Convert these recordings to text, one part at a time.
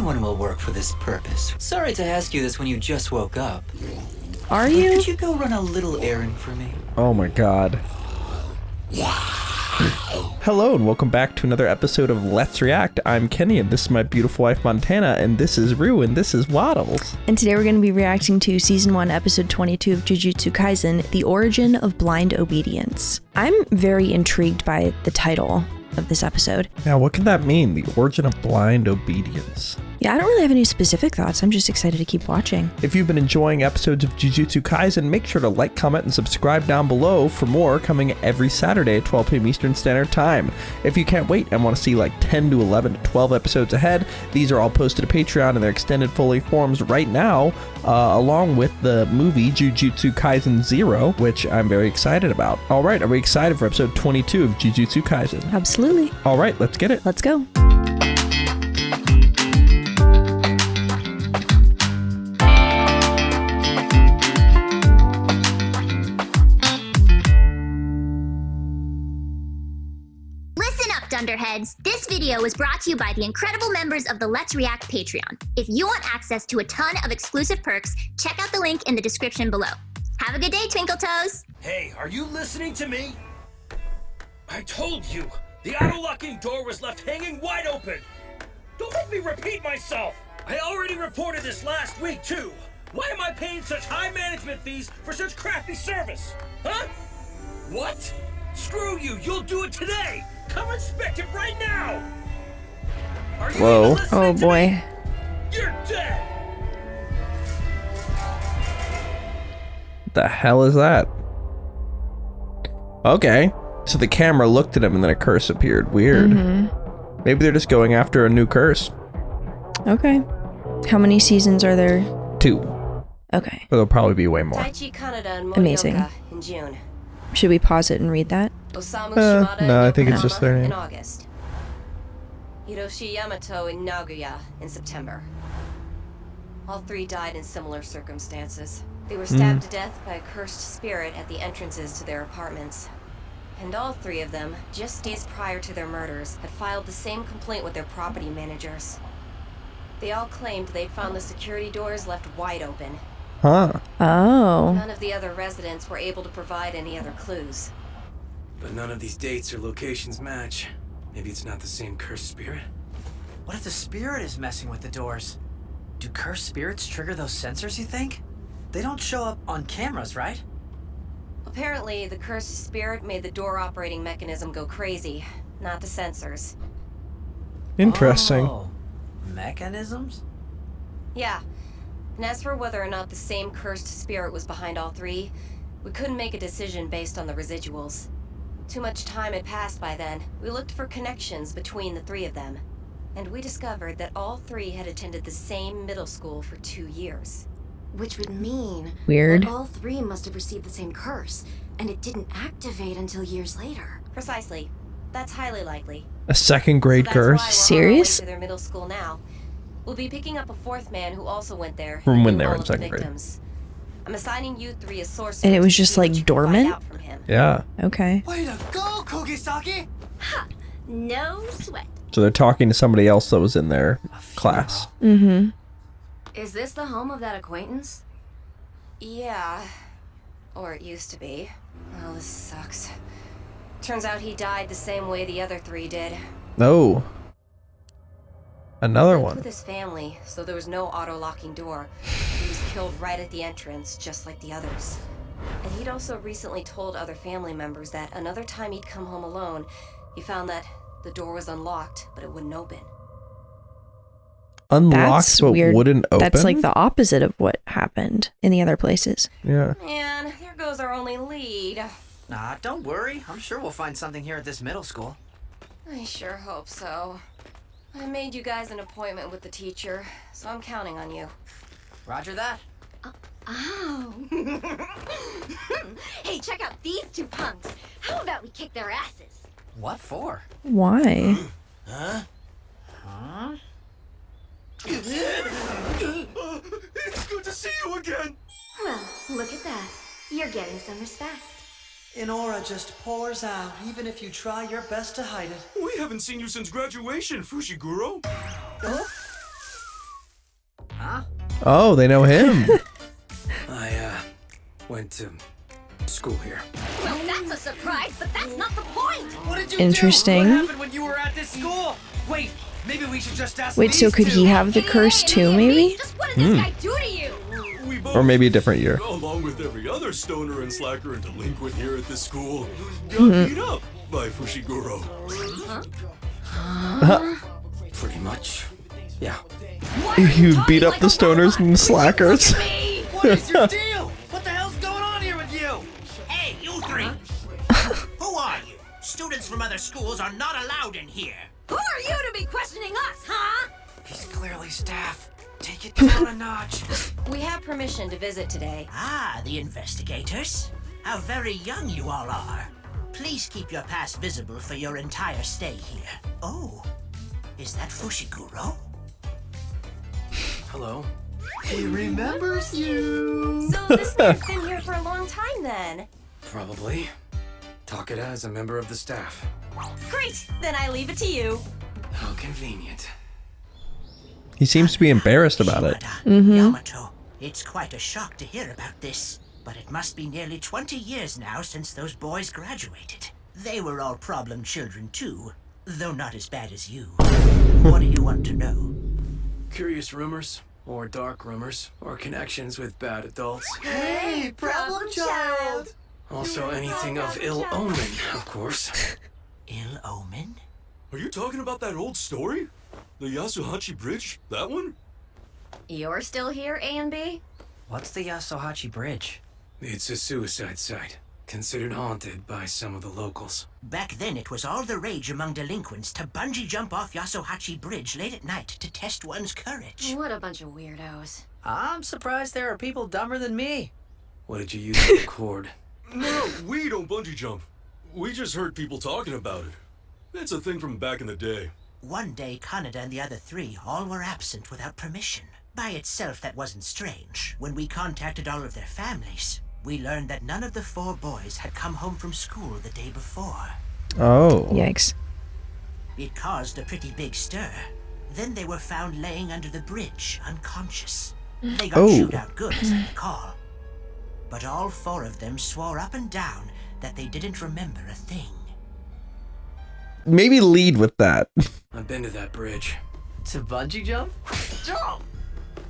anyone will work for this purpose. Sorry to ask you this when you just woke up. Are you? Could you go run a little errand for me? Oh my god. Hello and welcome back to another episode of Let's React. I'm Kenny and this is my beautiful wife Montana, and this is Rue and this is Waddles. And today we're going to be reacting to Season 1, Episode 22 of Jujutsu Kaisen, The Origin of Blind Obedience. I'm very intrigued by the title of this episode. Now, what can that mean? The origin of blind obedience. Yeah, I don't really have any specific thoughts. I'm just excited to keep watching. If you've been enjoying episodes of Jujutsu Kaisen, make sure to like, comment, and subscribe down below for more coming every Saturday at 12 p.m. Eastern Standard Time. If you can't wait and want to see like 10 to 11 to 12 episodes ahead, these are all posted to Patreon in their extended full forms right now, along with the movie Jujutsu Kaisen 0, which I'm very excited about. All right, are we excited for episode 22 of Jujutsu Kaisen? Absolutely. All right, let's get it. Let's go. Dunderheads, this video was brought to you by the incredible members of the Let's React Patreon. If you want access to a ton of exclusive perks, check out the link in the description below. Have a good day, Twinkle Toes! Hey, are you listening to me? I told you, the auto-locking door was left hanging wide open! Don't make me repeat myself! I already reported this last week, too! Why am I paying such high management fees for such crappy service? Huh? What? Screw you, you'll do it today! Come inspect it right now! Are you Whoa. Oh boy. me? You're dead! What the hell is that? Okay. So the camera looked at him and then a curse appeared. Weird. Maybe they're just going after a new curse. Okay. How many seasons are there? 2. Okay. But there'll probably be way more. Amazing. In June. Should we pause it and read that? Osamu No, Shimada I think it's just their in name. August. Hiroshi Yamato in Nagoya in September. All 3 died in similar circumstances. They were stabbed to death by a cursed spirit at the entrances to their apartments. And all 3 of them, just days prior to their murders, had filed the same complaint with their property managers. They all claimed they'd found the security doors left wide open. Huh. Oh. None of the other residents were able to provide any other clues. But none of these dates or locations match. Maybe it's not the same cursed spirit? What if the spirit is messing with the doors? Do cursed spirits trigger those sensors, you think? They don't show up on cameras, right? Apparently, the cursed spirit made the door operating mechanism go crazy, not the sensors. Interesting. Oh, mechanisms? Yeah. And as for whether or not the same cursed spirit was behind all 3, we couldn't make a decision based on the residuals. Too much time had passed by then. We looked for connections between the 3 of them. And we discovered that all 3 had attended the same middle school for 2 years. Which would mean Weird. that all 3 must have received the same curse, and it didn't activate until years later. Precisely. That's highly likely. A second grade So curse? that's why we're on our way Serious? to their middle school now. We'll be picking up a 4th man who also went there. From when and they were all in of the second grade. victims. I'm assigning you 3 as sources. And it was to just, see what like, you can find dormant? out from him. Yeah. Okay. Way to go, Kogisaki! Ha! No sweat. So they're talking to somebody else that was in their class. Mm-hmm. Is this the home of that acquaintance? Yeah. Or it used to be. Oh, this sucks. Turns out he died the same way the other 3 did. No. Another Lived one. with his family, so there was no auto-locking door. He was killed right at the entrance, just like the others. And he'd also recently told other family members that another time he'd come home alone, he found that the door was unlocked, but it wouldn't open. Unlocked That's but weird. wouldn't open? That's like the opposite of what happened in the other places. Yeah. And there goes our only lead. Nah, don't worry. I'm sure we'll find something here at this middle school. I sure hope so. I made you guys an appointment with the teacher, so I'm counting on you. Roger that. Oh. Hey, check out these 2 punks. How about we kick their asses? What for? Why? Huh? It's good to see you again! Well, look at that. You're getting some respect. An aura just pours out, even if you try your best to hide it. We haven't seen you since graduation, Fushiguro. Huh? Oh, they know him. I went to school here. Well, that's a surprise, but that's not the point. What did you Interesting. do? What happened when you were at this school? Wait, maybe we should just ask Wait, so these could two. he have the curse too, maybe? Just what did this guy do to you? We both, Or maybe a different year. along with every other stoner and slacker and delinquent here at this school, got beat up by Fushiguro. Pretty much. Yeah. You beat up the stoners and slackers. What is your deal? What the hell's going on here with you? Hey, you three! Who are you? Students from other schools are not allowed in here. Who are you to be questioning us, huh? He's clearly staff. Take it down a notch. We have permission to visit today. Ah, the investigators. How very young you all are. Please keep your past visible for your entire stay here. Oh, is that Fushiguro? Hello. He remembers you. So this man's been here for a long time then. Probably. Takeda as a member of the staff. Great, then I leave it to you. How convenient. He seems to be embarrassed about it. Yamato, it's quite a shock to hear about this, but it must be nearly 20 years now since those boys graduated. They were all problem children too, though not as bad as you. What do you want to know? Curious rumors, or dark rumors, or connections with bad adults. Hey, problem child. Also anything of ill omen, of course. Ill omen? Are you talking about that old story? The Yasuhachi Bridge? That one? You're still here, A and B? What's the Yasuhachi Bridge? It's a suicide site, considered haunted by some of the locals. Back then it was all the rage among delinquents to bungee jump off Yasuhachi Bridge late at night to test one's courage. What a bunch of weirdos. I'm surprised there are people dumber than me. What did you use to record? No, we don't bungee jump. We just heard people talking about it. It's a thing from back in the day. One day, Kaneda and the other three all were absent without permission. By itself, that wasn't strange. When we contacted all of their families, we learned that none of the 4 boys had come home from school the day before. Oh. Yikes. It caused a pretty big stir. Then they were found laying under the bridge, unconscious. They got chewed out good, as I recall. But all 4 of them swore up and down that they didn't remember a thing. Maybe lead with that. I've been to that bridge. To bungee jump?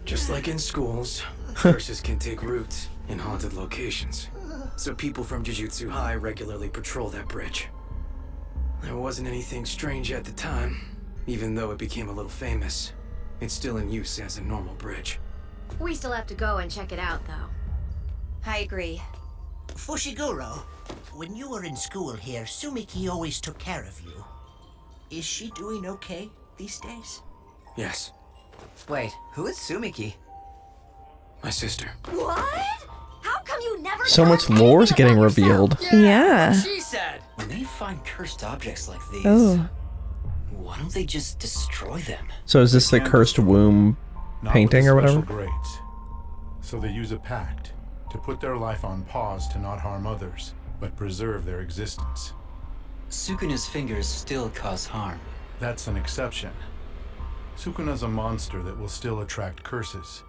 Just like in schools, curses can take root in haunted locations. So people from Jujutsu High regularly patrol that bridge. There wasn't anything strange at the time, even though it became a little famous. It's still in use as a normal bridge. We still have to go and check it out, though. I agree. Fushiguro, when you were in school here, Sumiki always took care of you. Is she doing okay these days? Yes, Wait, who is Sumiki? my sister. What? How come you never So tell much us lore is anything getting about yourself? revealed. Yeah. She said. When they find cursed objects like these, Oh. why don't they just destroy them? So is this the cursed womb Not painting with or the special whatever? grades. So they use a pact to put their life on pause to not harm others, but preserve their existence. Sukuna's fingers still cause harm. That's an exception. Sukuna's a monster that will still attract curses,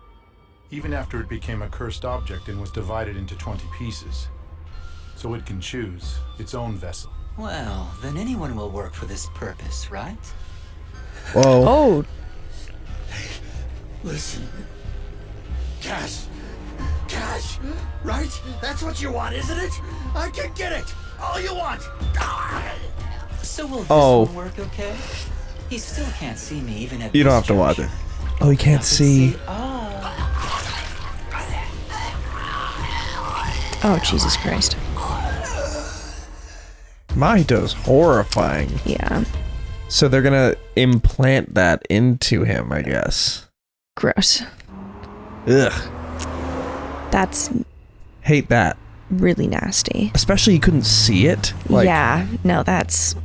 even after it became a cursed object and was divided into 20 pieces. So it can choose its own vessel. Well, then anyone will work for this purpose, right? Whoa. Oh, Listen. Cash. Cash. Right? That's what you want, isn't it? I can get it. All you want. So will this Oh. one work okay? He still can't see me even at You don't this have to watch it. juncture. Oh, you can't I could see. oh, Jesus Christ. Mahito's horrifying. Yeah. So they're gonna implant that into him, I guess. Gross. Ugh. That's Hate that. really nasty. Especially you couldn't see it. Like, yeah. No, that's...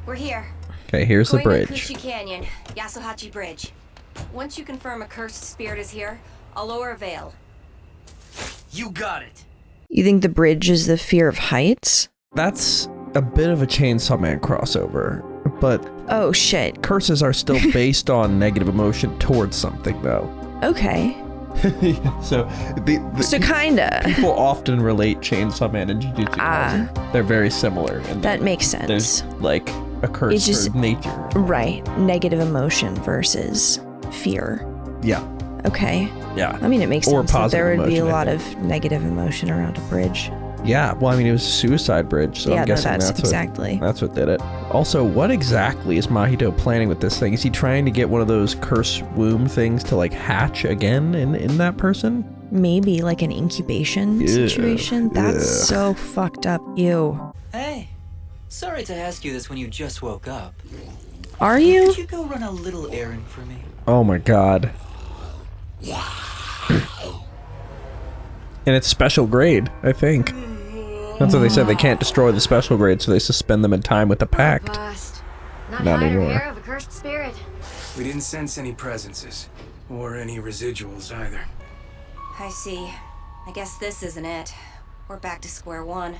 We're here. Okay, here's the Going to bridge. Kuchi Canyon, Yasuhachi Bridge. Once you confirm a cursed spirit is here, I'll lower a veil. You got it. You think the bridge is the fear of heights? That's a bit of a Chainsaw Man crossover, but Oh, shit. curses are still based on negative emotion towards something, though. Okay. So So kinda. people often relate Chainsaw Man and Jujutsu Kaisen. They're very similar. And That makes sense. There's like a curse It's just- for nature. Right. Negative emotion versus fear. Yeah. Okay. Yeah. I mean, it makes Or sense that positive there would be a emotion, I lot think. of negative emotion around a bridge. Yeah. Well, I mean, it was a suicide bridge, so Yeah, I'm no, guessing that's that's exactly. that's what did it. Also, what exactly is Mahito planning with this thing? Is he trying to get one of those curse womb things to like hatch again in that person? Maybe like an incubation Ew. situation. That's Ugh. so fucked up. Ew. Hey, sorry to ask you this when you just woke up. Are you? Could you go run a little errand for me? Oh my god. And it's special grade, I think. That's what they said. They can't destroy the special grade, so they suspend them in time with the pact. Bust. Not Not hide or anymore. hair of a cursed spirit. We didn't sense any presences, or any residuals either. I see. I guess this isn't it. We're back to square one.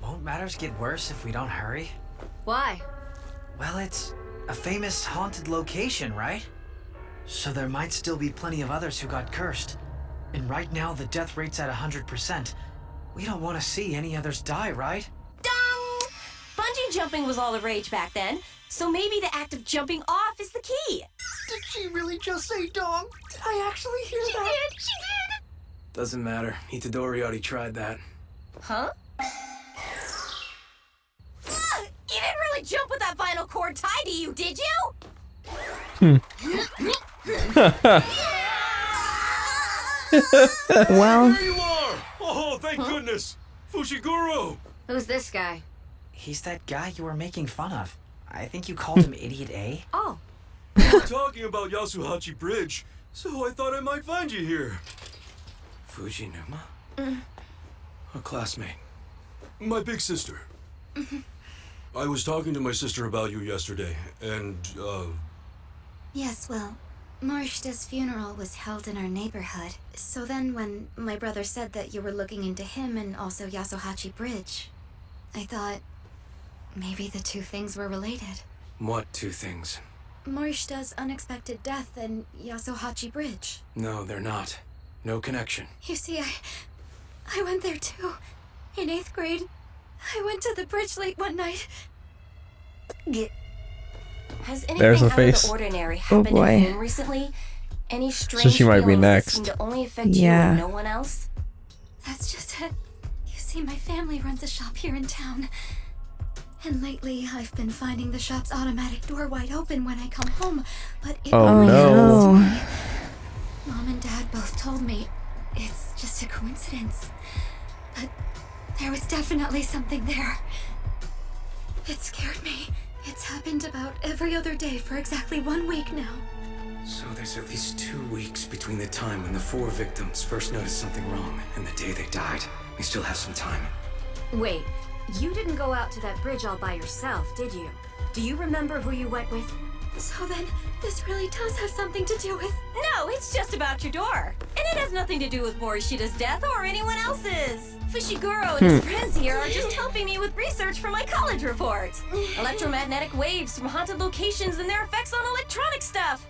Won't matters get worse if we don't hurry? Why? Well, it's a famous haunted location, right? So there might still be plenty of others who got cursed. And right now the death rate's at 100%. We don't want to see any others die, right? Dong! Bungee jumping was all the rage back then, so maybe the act of jumping off is the key. Did she really just say dong? Did I actually hear that? She did! Doesn't matter. Itadori already tried that. Huh? You didn't really jump with that vinyl cord tied to you, did you? Well, There you are! Oh, thank goodness! Fushiguro! Who's this guy? He's that guy you were making fun of. I think you called him Idiot A. Oh, We were talking about Yasuhachi Bridge, so I thought I might find you here. Fujinuma? A classmate. My big sister. I was talking to my sister about you yesterday, and, Yes, well, Morishita's funeral was held in our neighborhood. So then when my brother said that you were looking into him and also Yasuhachi Bridge, I thought maybe the two things were related. What two things? Morishita's unexpected death and Yasuhachi Bridge. No, they're not. No connection. You see, I went there too. In 8th grade, I went to the bridge late one night. Has anything There's the out of face. the ordinary Oh, happened boy. at home recently? Any strange she might be feelings that next. seem to only affect Yeah. you and no one else? That's just it. You see, my family runs a shop here in town. And lately, I've been finding the shop's automatic door wide open when I come home, but it Oh, only no. happens to me. Mom and Dad both told me it's just a coincidence. But there was definitely something there. It scared me. It's happened about every other day for exactly 1 week now. So there's at least 2 weeks between the time when the 4 victims first noticed something wrong and the day they died. We still have some time. wait. You didn't go out to that bridge all by yourself, did you? Do you remember who you went with? So then, this really does have something to do with... No, it's just about your door. And it has nothing to do with Morishita's death or anyone else's. Fushiguro and his friends here are just helping me with research for my college report. Electromagnetic waves from haunted locations and their effects on electronic stuff.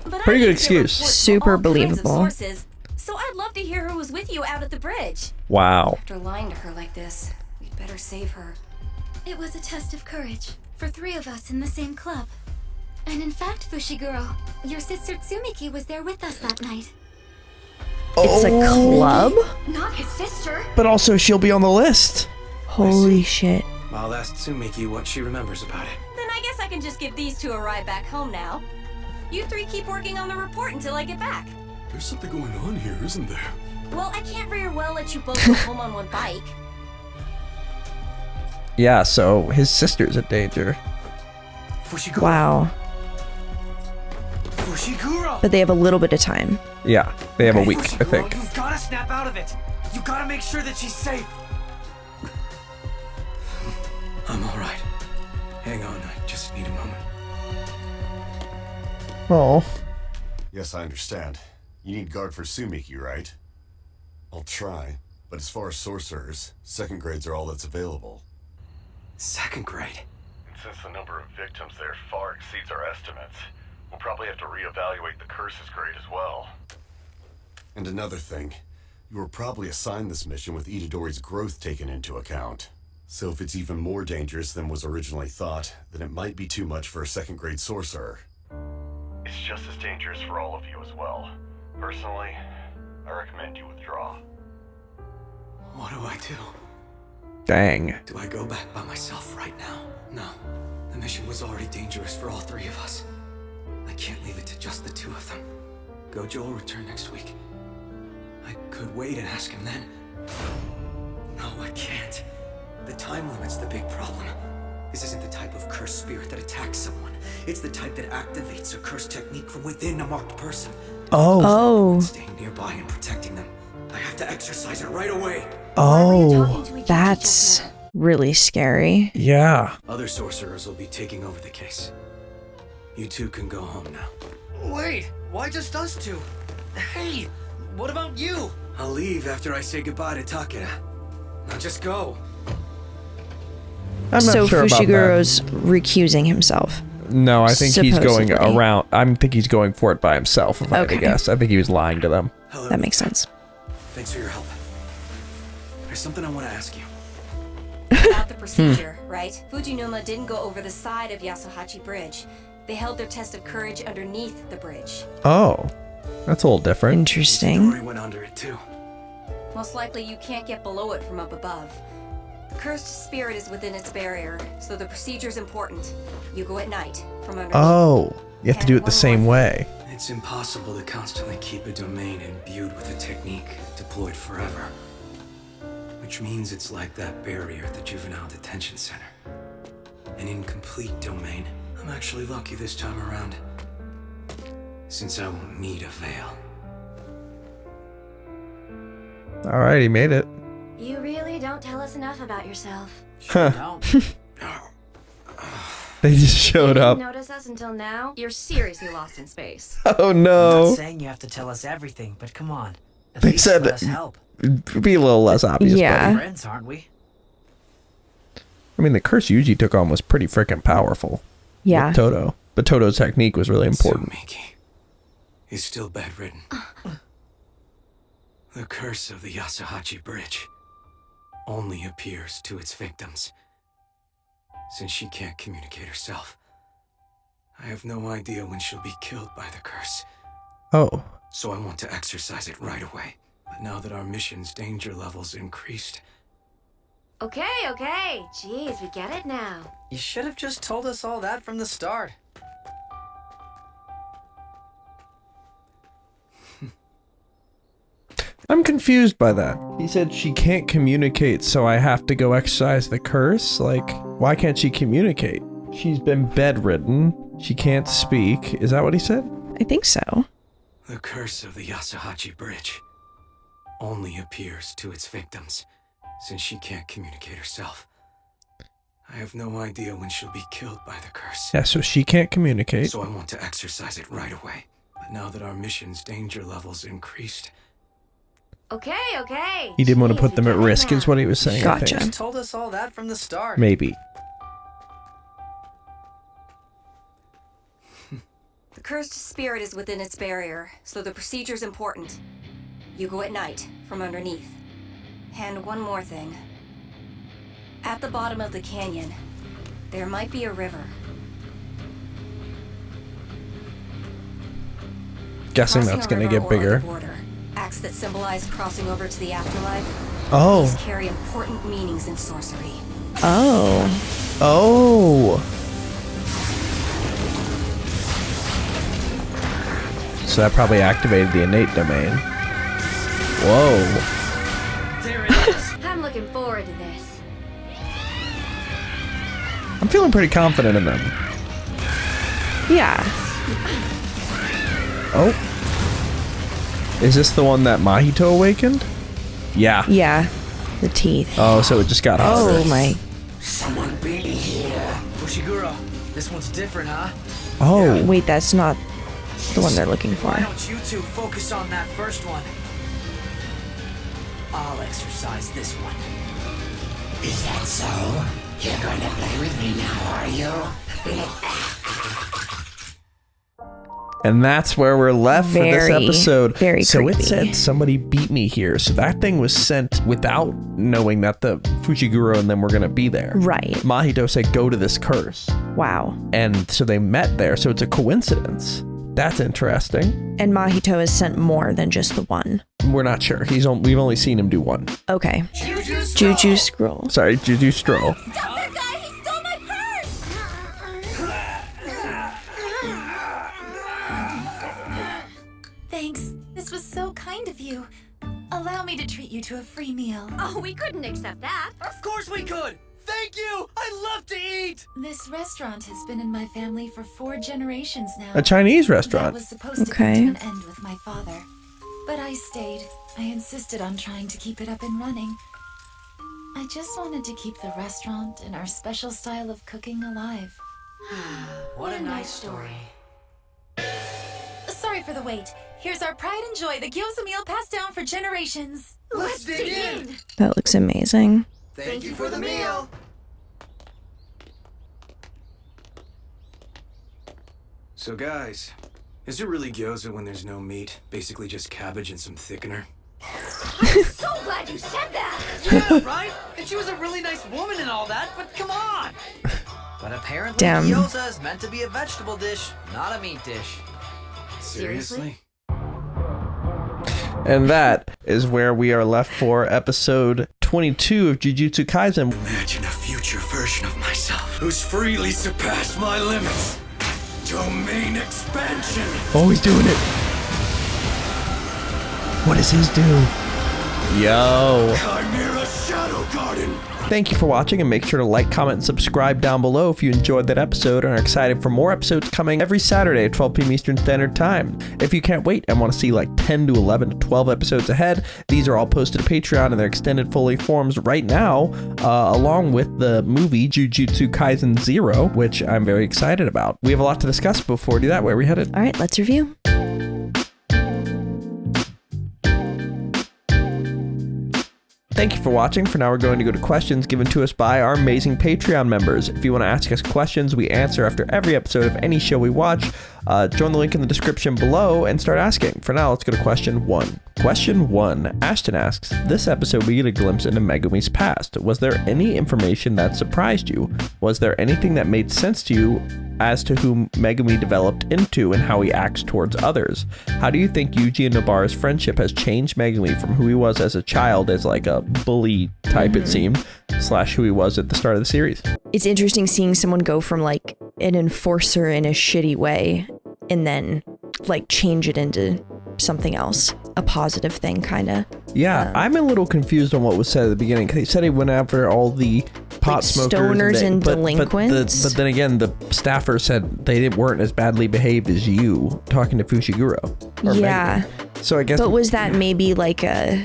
But Pretty I good need to hear excuse. reports Super from all kinds of believable. sources, so I'd love to hear who was with you out at the bridge. Wow. After lying to her like this, we'd better save her. It was a test of courage for 3 of us in the same club. And in fact, Fushiguro, your sister Tsumiki was there with us that night. It's a club? Not his sister. But also, she'll be on the list. Holy shit. I'll ask Tsumiki what she remembers about it. Then I guess I can just give these two a ride back home now. You 3 keep working on the report until I get back. there's something going on here, isn't there? Well, I can't very well let you both go home on one bike. Yeah, so his sister's in danger. Fushiguro. Wow. Fushiguro. But they have a little bit of time. Yeah, they have a week, I Fushiguro, think. you've got to snap out of it. You got to make sure that she's safe. I'm alright. Hang on, I just need a moment. Oh. Yes, I understand. You need guard for Tsumiki, right? I'll try, but as far as sorcerers, 2nd grades are all that's available. 2nd grade? And since the number of victims there far exceeds our estimates, we'll probably have to reevaluate the curses grade as well. And another thing, you were probably assigned this mission with Itadori's growth taken into account. So if it's even more dangerous than was originally thought, then it might be too much for a second-grade sorcerer. It's just as dangerous for all of you as well. Personally, I recommend you withdraw. What do I do? Dang. Do I go back by myself right now? No. The mission was already dangerous for all three of us. I can't leave it to just the two of them. Gojo will return next week. I could wait and ask him then. No, I can't. The time limit's the big problem. This isn't the type of cursed spirit that attacks someone. It's the type that activates a cursed technique from within a marked person. Oh. Staying nearby and protecting them. I have to exercise it right away. Oh, that's really scary. Yeah. Other sorcerers will be taking over the case. You two can go home now. Wait, why just us two? Hey, what about you? I'll leave after I say goodbye to Takeda. Now just go. I'm not So sure about that. Fushiguro's recusing himself. No, I think he's going Supposedly. around. I think he's going for it by himself, if I had to Okay. guess. I think he was lying to them. Hello. That makes sense. Thanks for your help. There's something I want to ask you. About the procedure, right? Fujinuma didn't go over the side of Yasuhachi Bridge. They held their test of courage underneath the bridge. Oh, that's a little different. Interesting. Rory went under it too. Most likely you can't get below it from up above. The cursed spirit is within its barrier, so the procedure's important. You go at night, from underneath. Oh, you have to do it the same way. It's impossible to constantly keep a domain imbued with a technique deployed forever. Which means it's like that barrier at the juvenile detention center. An incomplete domain. I'm actually lucky this time around, since I won't need a veil. All right, he made it. You really don't tell us enough about yourself. Huh. They just showed You up. didn't notice us until now? You're seriously lost in space. Oh I'm no. not saying you have to tell us everything, but come on. At They least said let us help. it'd be a little less obvious. Yeah. But, Friends, aren't we? I mean, the curse Yuji took on was pretty freaking powerful. Yeah. With Toto. But Toto's technique was really important. He's still bedridden. The curse of the Yasuhachi Bridge only appears to its victims. Since she can't communicate herself, I have no idea when she'll be killed by the curse. Oh. So I want to exercise it right away. But now that our mission's danger levels increased, Okay. Jeez, we get it now. You should have just told us all that from the start. I'm confused by that. He said she can't communicate, so I have to go exercise the curse? Like, why can't she communicate? She's been bedridden. She can't speak. Is that what he said? I think so. the curse of the Yasuhachi Bridge only appears to its victims, since she can't communicate herself. I have no idea when she'll be killed by the curse. Yeah, so she can't communicate. So I want to exercise it right away. But now that our mission's danger levels increased, Okay. He didn't want to put them at risk, is what he was saying. I Gotcha. think. Told us all that from the start. Maybe. The cursed spirit is within its barrier, so the procedure's important. You go at night, from underneath. And one more thing. At the bottom of the canyon, there might be a river. Guessing Crossing that's a going to river get or bigger. the border. Acts that symbolize crossing over to the afterlife. Oh. These carry important meanings in sorcery. Oh. Oh. So that probably activated the innate domain. Whoa. There it is. I'm looking forward to this. I'm feeling pretty confident in them. Yeah. Oh. Is this the one that Mahito awakened? Yeah. Yeah. The teeth. Oh, so it just got harder. Oh my. Someone be here. Fushiguro, this one's different, huh? Oh. Wait, that's not the one they're looking for. Why don't you two focus on that first one? I'll exercise this one. Is that so? You're going to play with me now, are you? And that's where we're left for this episode. Very so creepy. It said somebody beat me here. So that thing was sent without knowing that the Fushiguro and them were going to be there. Right. Mahito said, go to this curse. Wow. And so they met there. So it's a coincidence. That's interesting. And Mahito has sent more than just the one. We're not sure. We've only seen him do one. Okay. Juju Scroll. Sorry, Juju Stroll. Stop that guy! He stole my purse! Thanks. This was so kind of you. Allow me to treat you to a free meal. Oh, we couldn't accept that. Of course we could! Thank you! I love to eat! This restaurant has been in my family for 4 generations now. A Chinese restaurant. That was supposed to come to an end with my father. But I stayed. I insisted on trying to keep it up and running. I just wanted to keep the restaurant and our special style of cooking alive. What a nice story. Sorry for the wait. Here's our pride and joy, the gyoza meal passed down for generations. Let's dig in! That looks amazing. Thank you for the meal! So guys, is it really gyoza when there's no meat? Basically just cabbage and some thickener? I'm so glad you said that! Yeah, right? And she was a really nice woman and all that, but come on! But apparently Damn. gyoza is meant to be a vegetable dish, not a meat dish. Seriously? And that is where we are left for episode 22 of Jujutsu Kaisen. Imagine a future version of myself who's freely surpassed my limits. Domain expansion. Oh, he's doing it. What does his do? Yo. Chimera Shadow Garden. Thank you for watching, and make sure to like, comment, and subscribe down below if you enjoyed that episode and are excited for more episodes coming every Saturday at 12 p.m. Eastern Standard Time. If you can't wait and want to see like 10 to 11 to 12 episodes ahead, these are all posted to Patreon in their extended fully forms right now, along with the movie Jujutsu Kaisen 0, which I'm very excited about. We have a lot to discuss. Before we do that, where are we headed? All right, let's review. Thank you for watching. For now, we're going to go to questions given to us by our amazing Patreon members. If you want to ask us questions we answer after every episode of any show we watch, join the link in the description below and start asking. For now, let's go to question 1. Question 1. Ashton asks, this episode we get a glimpse into Megumi's past. Was there any information that surprised you? Was there anything that made sense to you as to who Megumi developed into and how he acts towards others? How do you think Yuji and Nobara's friendship has changed Megumi from who he was as a child, as like a bully type it seemed, / who he was at the start of the series? It's interesting seeing someone go from like an enforcer in a shitty way and then like change it into something else, a positive thing, kind of. Yeah, I'm a little confused on what was said at the beginning, because he said he went after all the pot like smokers, stoners and delinquents. But then again, the staffer said they weren't as badly behaved as you, talking to Fushiguro. Yeah. Megumi. So I guess. But was that maybe like a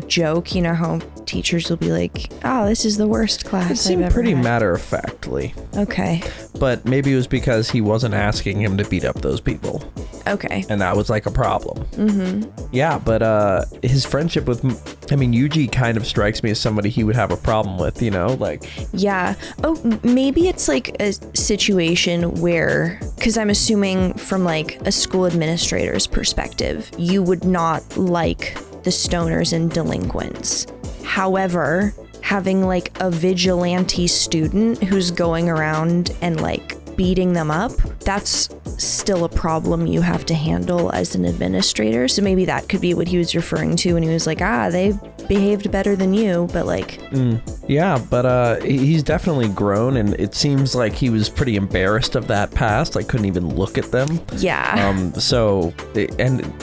joke? You know how teachers will be like, "Oh, this is the worst class." It seemed pretty matter-of-factly. Okay. But maybe it was because he wasn't asking him to beat up those people. Okay. And that was like a problem. Mm-hmm. Yeah, but his friendship with, Yuji kind of strikes me as somebody he would have a problem with, you know, like. Yeah. Oh, maybe it's like a situation where, because I'm assuming from like a school administrator's perspective, you would not like the stoners and delinquents. However, having like a vigilante student who's going around and like beating them up, that's still a problem you have to handle as an administrator. So maybe that could be what he was referring to when he was like, they behaved better than you, but like. Yeah, but he's definitely grown, and it seems like he was pretty embarrassed of that past, like couldn't even look at them. Yeah. And the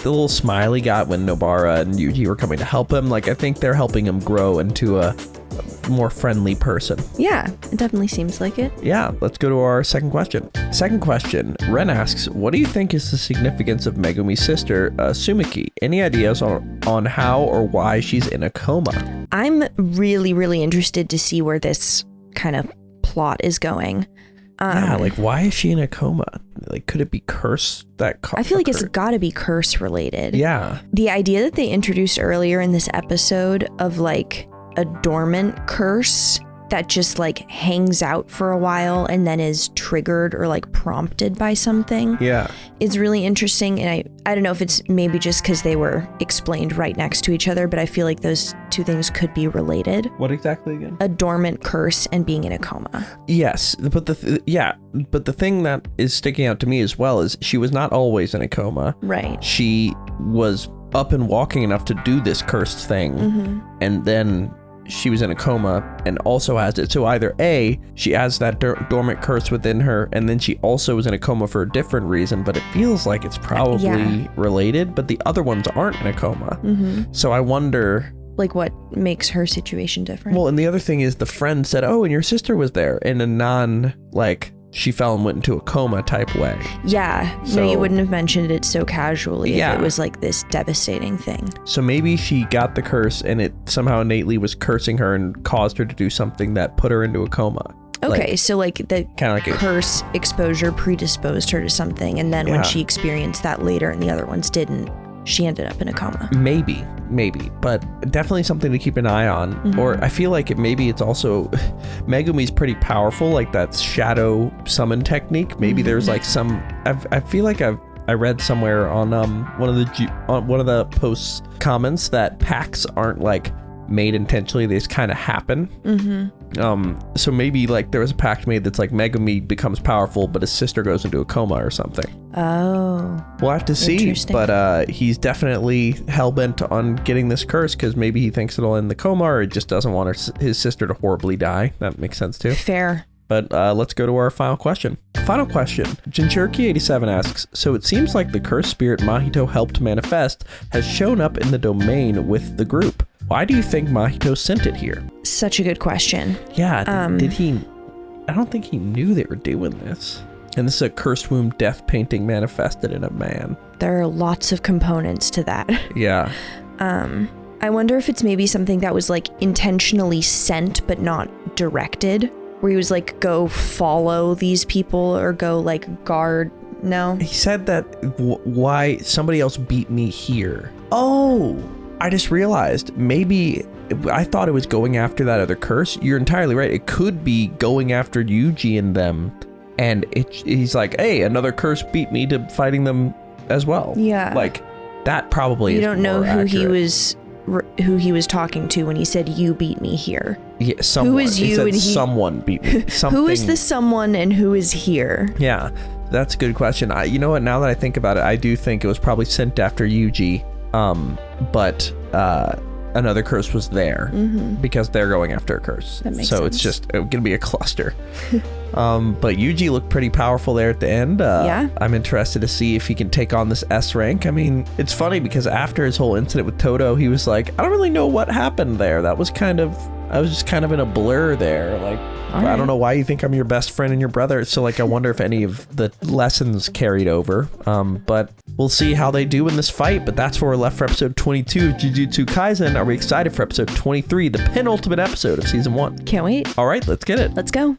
little smile he got when Nobara and Yuji were coming to help him, like I think they're helping him grow into a more friendly person. Yeah, it definitely seems like it. Yeah, let's go to our second question. Second question, Ren asks, what do you think is the significance of Megumi's sister, Sumiki? Any ideas on how or why she's in a coma? I'm really, really interested to see where this kind of plot is going. Yeah, like why is she in a coma? Like, could it be curse that I feel like it's got to be curse related. Yeah. The idea that they introduced earlier in this episode of like a dormant curse that just like hangs out for a while and then is triggered or like prompted by something. Yeah. It's really interesting. And I don't know if it's maybe just because they were explained right next to each other, but I feel like those two things could be related. What exactly again? A dormant curse and being in a coma. Yes, but the thing that is sticking out to me as well is she was not always in a coma. Right. She was up and walking enough to do this cursed thing, and then she was in a coma and also has it. So either A, she has that dormant curse within her, and then she also was in a coma for a different reason, but it feels like it's probably related, but the other ones aren't in a coma. So I wonder... Like what makes her situation different? Well, and the other thing is the friend said, oh, and your sister was there, in a non, like, she fell and went into a coma type way. Yeah. So, no, you wouldn't have mentioned it so casually if it was like this devastating thing. So maybe she got the curse and it somehow innately was cursing her and caused her to do something that put her into a coma. Okay, so like the like curse exposure predisposed her to something, and then when she experienced that later and the other ones didn't, she ended up in a coma. Maybe, but definitely something to keep an eye on. Or I feel like maybe it's also, Megumi's pretty powerful, like that shadow summon technique. Maybe there's like some, I feel like I read somewhere on one of the posts comments that pacts aren't like made intentionally, they just kind of happen. So maybe like there was a pact made that's like Megumi becomes powerful but his sister goes into a coma or something. Oh, we'll have to see, but he's definitely hell-bent on getting this curse because maybe he thinks it'll end the coma, or he just doesn't want his sister to horribly die. That makes sense too. Fair. But let's go to our final question. Final question. Jinchuriki87 asks, so it seems like the cursed spirit Mahito helped manifest has shown up in the domain with the group. Why do you think Mahito sent it here? Such a good question. Yeah, did he... I don't think he knew they were doing this. And this is a cursed womb death painting manifested in a man. There are lots of components to that. Yeah. I wonder if it's maybe something that was like intentionally sent but not directed, where he was like, go follow these people or go like guard. No? He said that why somebody else beat me here. Oh, I just realized maybe I thought it was going after that other curse. You're entirely right. It could be going after Yuji and them. And he's like, hey, another curse beat me to fighting them as well. Yeah. Like that probably you is don't know more who accurate. who he was talking to when he said you beat me here. Yeah, someone. Who is you? He said and someone beat me. Who is the someone and who is here? Yeah, that's a good question. You know what? Now that I think about it, I do think it was probably sent after Yuji. But another curse was there because they're going after a curse. That makes so sense. It's just gonna be a cluster. But Yuji looked pretty powerful there at the end. Yeah. I'm interested to see if he can take on this S rank. I mean, it's funny because after his whole incident with Toto, he was like, I don't really know what happened there. I was just kind of in a blur there. Like, I don't know why you think I'm your best friend and your brother. So like, I wonder if any of the lessons carried over. But we'll see how they do in this fight. But that's where we're left for episode 22 of Jujutsu Kaisen. Are we excited for episode 23, the penultimate episode of season 1? Can't wait. All right, let's get it. Let's go.